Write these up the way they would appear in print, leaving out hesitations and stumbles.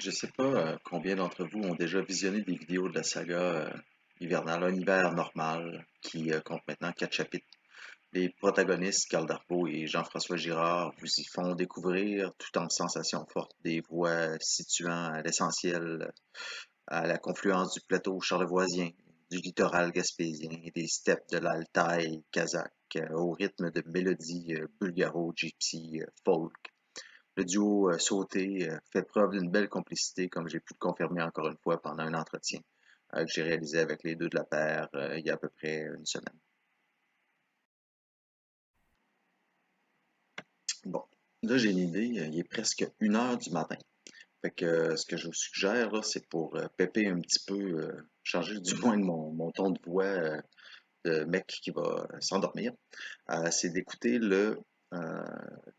Je sais pas combien d'entre vous ont déjà visionné des vidéos de la saga hivernale, un hiver normal, qui compte maintenant 4 chapitres. Les protagonistes, Carl Darbo et Jean-François Girard, vous y font découvrir, tout en sensations fortes, des voix situant à l'essentiel à la confluence du plateau charlevoisien, du littoral gaspésien et des steppes de l'Altaï kazakh, au rythme de mélodies bulgaro-gypsy folk. Le duo Sauté fait preuve d'une belle complicité, comme j'ai pu le confirmer encore une fois pendant un entretien que j'ai réalisé avec les deux de la paire il y a à peu près une semaine. Bon, là j'ai une idée, il est presque 1 heure du matin. Fait que ce que je vous suggère là, c'est pour pépper un petit peu, changer du moins de mon ton de voix de mec qui va s'endormir, c'est d'écouter euh,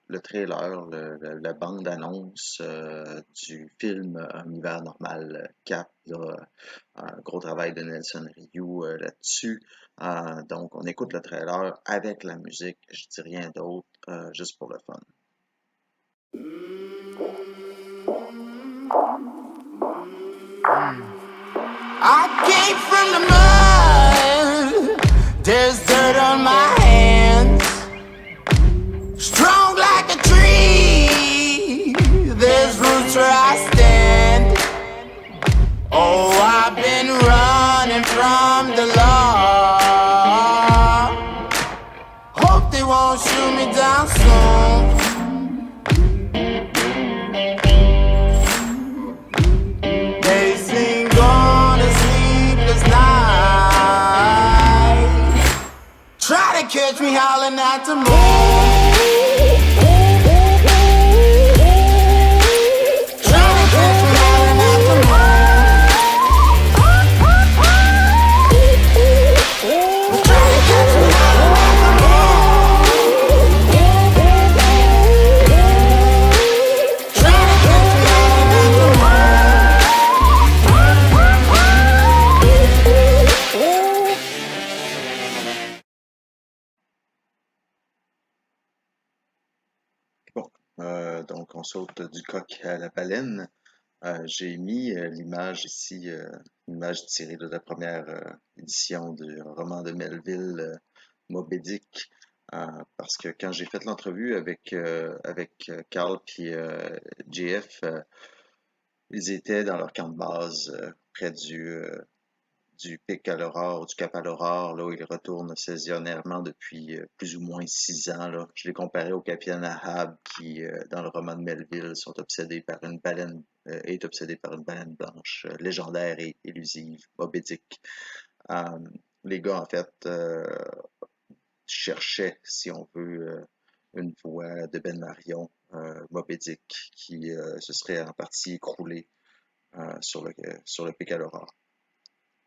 le trailer, la bande-annonce du film Un hiver normal 4. Là, un gros travail de Nelson Ryu là-dessus. Donc, on écoute le trailer avec la musique. Je dis rien d'autre, juste pour le fun. I came from the mud. There's dirt on my hands. Strong like a tree. There's roots where I stand. Oh, I've been running from the law. Hope they won't shoot me down soon. They sing on a sleepless night. Try to catch me howling at the moon. Try to catch me howling at the moon. Try to catch me howling at the moon. Try to catch me howling at the Bon, donc on saute du coq à la baleine. J'ai mis l'image ici, une image tirée de la première édition du roman de Melville, Moby Dick, parce que quand j'ai fait l'entrevue avec Carl puis JF, ils étaient dans leur camp de base près du pic à l'aurore, du cap à l'aurore, là où ils retournent saisonnièrement depuis plus ou moins 6 ans. Là. Je les comparais aux capitaines Ahab qui, dans le roman de Melville, sont obsédés par une baleine, est obsédé par une baleine blanche, légendaire et élusive, Moby Dick. Euh, les gars, en fait, cherchaient, si on veut, une voix de Ben Marion, Moby Dick, qui se serait en partie écroulé sur le pic à l'aurore.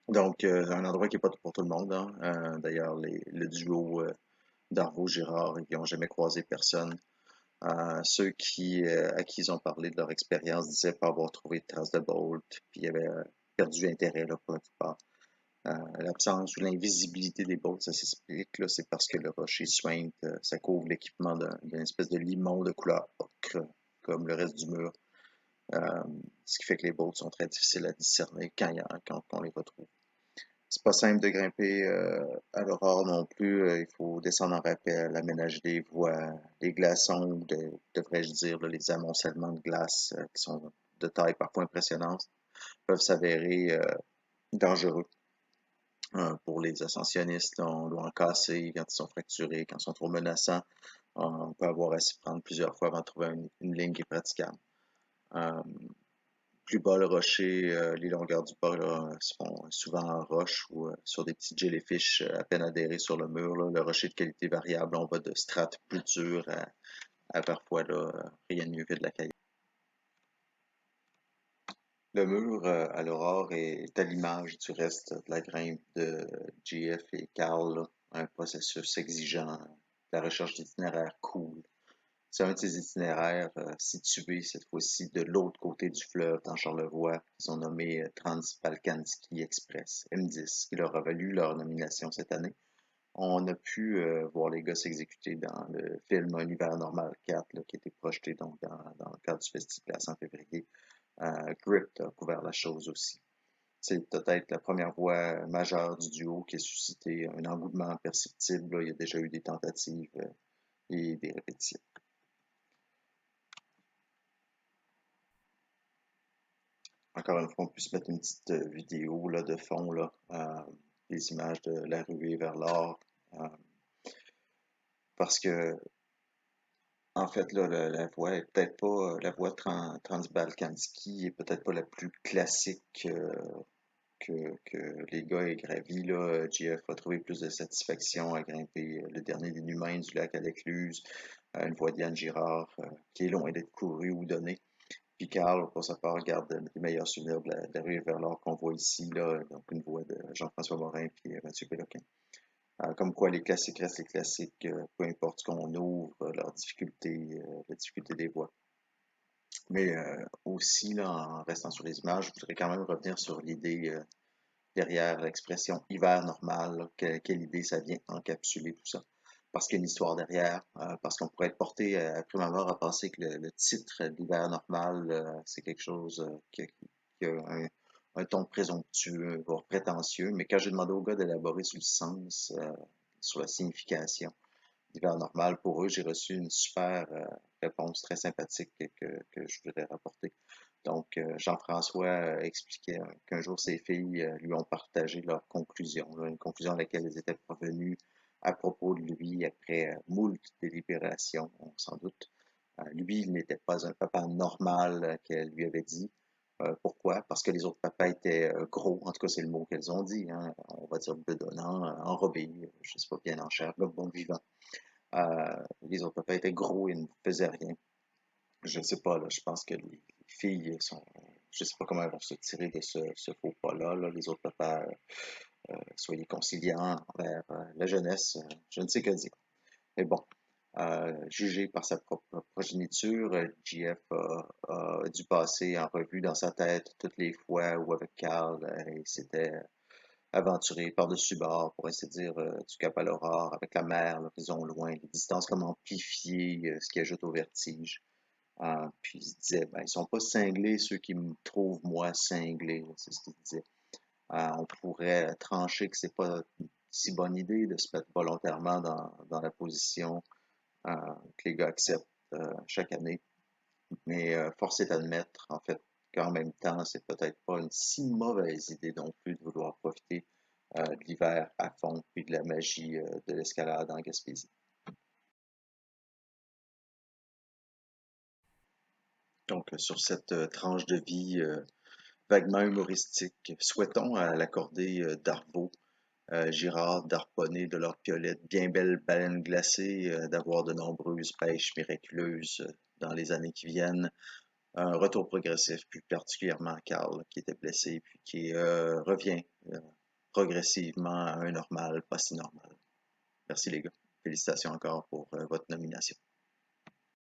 Donc, un endroit qui n'est pas pour tout le monde, hein. D'ailleurs, le duo Darvaux-Girard, ils n'ont jamais croisé personne. Ceux à qui ils ont parlé de leur expérience disaient pas avoir trouvé de traces de Bolt, puis ils avaient perdu intérêt là, pour la plupart. L'absence ou l'invisibilité des Bolts, ça s'explique, là, c'est parce que le rocher suinte, ça couvre l'équipement d'une espèce de limon de couleur ocre, comme le reste du mur. Euh, Ce qui fait que les Bolts sont très difficiles à discerner quand on les retrouve. C'est pas simple de grimper à l'aurore non plus. Il faut descendre en rappel, aménager des voies, les glaçons, devrais-je dire, là, les amoncellements de glace qui sont de taille parfois impressionnante, peuvent s'avérer dangereux pour les ascensionnistes. On doit en casser quand ils sont fracturés, quand ils sont trop menaçants. On peut avoir à s'y prendre plusieurs fois avant de trouver une ligne qui est praticable. Euh, Plus bas le rocher, les longueurs du pas là, sont souvent en roche ou sur des petits jellyfish à peine adhérés sur le mur. Là. Le rocher de qualité variable, on va de strates plus dures à parfois là, rien de mieux que de la cailloux. Le mur à l'aurore est à l'image du reste de la grimpe de JF et Carl, là. Un processus exigeant, la recherche d'itinéraires cool. C'est un de ces itinéraires situés cette fois-ci de l'autre côté du fleuve, dans Charlevoix, qu'ils ont nommé Transbalkanski Express, M10, qui leur a valu leur nomination cette année. On a pu voir les gars s'exécuter dans le film Un hiver normal 4, là, qui a été projeté donc dans le cadre du Festival en février. Grip a couvert la chose aussi. C'est peut-être la première voix majeure du duo qui a suscité un engouement perceptible. Là. Il y a déjà eu des tentatives et des répétitions. Encore une fois, on peut se mettre une petite vidéo là, de fond, là, des images de la ruée vers l'or. Euh, parce que, en fait, là, la voix est peut-être pas, la voix Transbalkanski est peut-être pas la plus classique que les gars aient gravi. Là. JF a trouvé plus de satisfaction à grimper le dernier des humains du lac à l'écluse, une voix d'Yann Girard qui est loin d'être courue ou donnée. Puis Carl, pour sa part, garde les meilleurs souvenirs de la rue vers l'or qu'on voit ici, là, donc une voix de Jean-François Morin puis Mathieu Péloquin. Comme quoi les classiques restent les classiques, peu importe ce qu'on ouvre, leur difficulté, la difficulté des voix. Mais aussi, là, en restant sur les images, je voudrais quand même revenir sur l'idée derrière l'expression hiver normal, là, quelle idée ça vient encapsuler tout ça. Parce qu'il y a une histoire derrière, parce qu'on pourrait être porté à prime abord à penser que le titre d'hiver normal, c'est quelque chose qui a un ton présomptueux, voire prétentieux, mais quand j'ai demandé aux gars d'élaborer sur le sens, sur la signification d'hiver normal, pour eux, j'ai reçu une super réponse très sympathique que je voudrais rapporter. Donc, Jean-François expliquait qu'un jour, ses filles lui ont partagé leur conclusion, là, une conclusion à laquelle elles étaient parvenues à propos de lui après moult délibérations, sans doute. Lui, il n'était pas un papa normal qu'elle lui avait dit. Pourquoi? Parce que les autres papas étaient gros, en tout cas c'est le mot qu'elles ont dit, hein, on va dire bedonnant, enrobé, je ne sais pas, bien en chair, comme bon vivant. Les autres papas étaient gros et ne faisaient rien. Je ne sais pas, là, je pense que les filles sont. Je ne sais pas comment elles vont se tirer de ce faux pas-là. Là. Les autres papas, soyez conciliants envers la jeunesse, je ne sais que dire. Mais bon, jugé par sa propre progéniture, JF a dû passer en revue dans sa tête toutes les fois où avec Carl, il s'était aventuré par-dessus bord, pour ainsi dire, du Cap à l'Aurore, avec la mer, l'horizon au loin, les distances comme amplifiées, ce qui ajoute au vertige. Puis il se disait, ben, ils sont pas cinglés ceux qui me trouvent moi cinglé, c'est ce qu'il disait. On pourrait trancher que c'est pas une si bonne idée de se mettre volontairement dans la position que les gars acceptent chaque année. Mais force est d'admettre, en fait, qu'en même temps, c'est peut-être pas une si mauvaise idée non plus de vouloir profiter de l'hiver à fond, puis de la magie de l'escalade en Gaspésie. Donc, sur cette tranche de vie vaguement humoristique, souhaitons à l'accordé d'Arvo, Girard, d'harponner de leur piolette bien belle baleine glacée, d'avoir de nombreuses pêches miraculeuses dans les années qui viennent, un retour progressif, plus particulièrement à Carl, qui était blessé, puis qui revient progressivement à un normal, pas si normal. Merci les gars. Félicitations encore pour votre nomination.